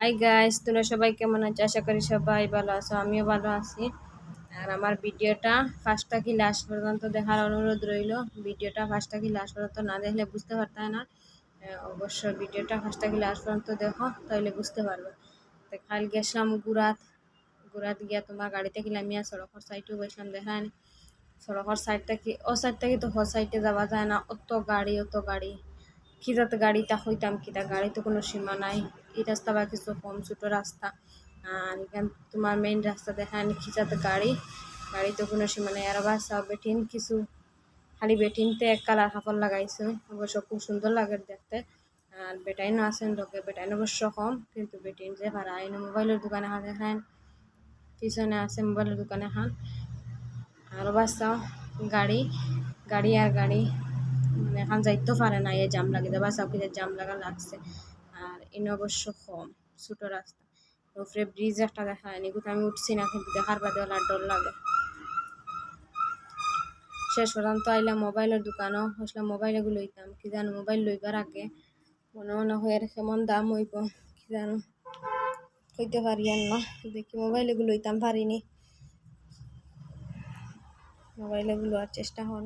Hi guys, তোমরা সবাই কেমন আছো? আশা করি সবাই ভালো আছো, আমিও ভালো আছি। আর আমার ভিডিওটা ফার্স্ট থেকে লাস্ট পর্যন্ত দেখার অনুরোধ রইল। ভিডিওটা ফার্স্ট থেকে লাস্ট পর্যন্ত না দেখলে বুঝতে পারতে না। অবশ্যই ভিডিওটা ফার্স্ট থেকে লাস্ট পর্যন্ত দেখো, তাহলে বুঝতে পারবে। তো কাল গেছিলাম গুরাত। গুরাত গিয়া তোমার গাড়িতে গেলাম, ইয়া সড়কের সাইডেও গেছিলাম। দেখায় সড়কের সাইড থেকে ও সাইড থেকে তো হ সাইডে যাওয়া যায় না, অত গাড়ি কি যাতে গাড়িটা হইতাম কিতা, গাড়ি তো কোনো সীমা নাই। এই রাস্তা বা কিছু কম ছোটো রাস্তা, আর এখান তোমার মেইন রাস্তা দেখায় কি যাতে গাড়ি তো কোনো সীমা নাই। আর আবার সব বেঠিন কিছু খালি বেঠিনতে এক কালার কাপড় লাগাইছে, অবশ্য খুব সুন্দর লাগে দেখতে। আর বেটাইনও আছেন লোকে, বেটাইন অবশ্য কম, কিন্তু বেটিন যে ভাড়া আইন মোবাইলের দোকানে হান দেখায়, পিছনে আছে মোবাইলের দোকানে হান। আর বাসাও গাড়ি গাড়ি আর গাড়ি, মানে এখন যাইতেও পারে না, এই জাম লাগে দেবা সব কিছু জাম লাগছে। আর এনে অবশ্য কম ছোটো রাস্তা, উপরে ব্রিজ একটা দেখা হয়নি, কিন্তু আমি উঠছি না, কিন্তু দেখার বাদে ওলা ডর লাগে। শেষ পর্যন্ত আইলাম মোবাইলের দোকানও, আসলাম মোবাইল এগুলো লইতাম, কি জানো মোবাইল লইবার আগে মনে হয় আর কেমন দাম হইব কি জানো, হইতে পারি আর না। দেখি মোবাইল এগুলো লইতাম পারিনি, মোবাইল এগুলো আর চেষ্টা হন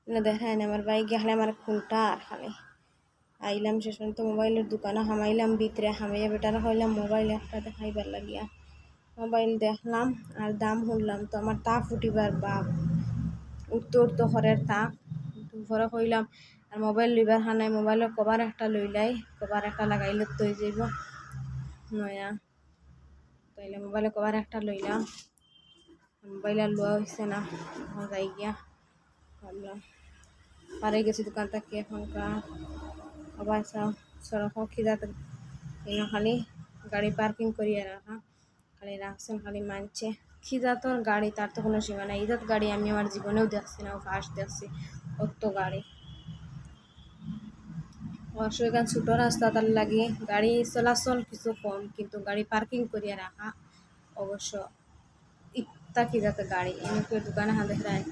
না দেখায় না। আমার বাইক গেলে আমার খুলটা আর খালি আইলাম শেষ পর্যন্ত মোবাইলের দোকানে হামাইলাম, ভিতরে হামাইয়া বেটারা হইলাম মোবাইল একটা দেখাইবার লাগিয়া। মোবাইল দেখলাম আর দাম শুনলাম, তো আমার তাপ উঠিবার বাপ, উঠতে উঠতে ঘরের তাপ ঘরে হইলাম। আর মোবাইল লইবার হানায় মোবাইলের কভার একটা লইলাই, কভার একটা লাগাইলে তো যাইব নয়া, তাইলে মোবাইলের কভার একটা লইলাম। মোবাইল আর লওয়া হয়েছে না, যাই গিয়া ভাবলাম পারে গেছি দোকান থেকে এখনকার। আবার সড়ক খিদাতে খালি গাড়ি পার্কিং করিয়ে রাখা, খালি রাখছেন খালি মানছে খিদা তো গাড়ি, তার তো কোনো সীমা নাই। ইজাত গাড়ি আমি আমার জীবনেও দেখছি না, ফার্স্ট দেখছি অত গাড়ি। অবশ্য এখানে ছোটো রাস্তা, তার লাগে গাড়ি চলাচল কিছু কম, কিন্তু গাড়ি পার্কিং করিয়ে রাখা অবশ্য ইত্তা খিদাতে গাড়ি এমনি দোকানে হাতে দেখায়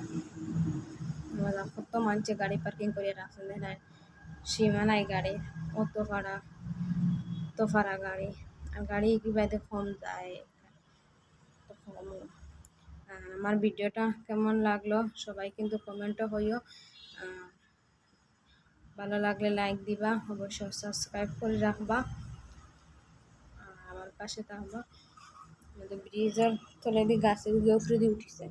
কত মানছে গাড়ি পার্কিং করিয়ে রাখছেন দেখায়, সীমা নাই গাড়ির, অত ভাড়া গাড়ি। আর গাড়ি কি বাইতে কম যায় কম। আমার ভিডিওটা কেমন লাগলো সবাই কিন্তু কমেন্টও হইও, ভালো লাগলে লাইক দিবা, অবশ্যই সাবস্ক্রাইব করে রাখবা, আমার পাশে থাকবা। আমাদের ব্রিজের তলে দিয়ে গাছের উপরে দিয়ে উঠিছে।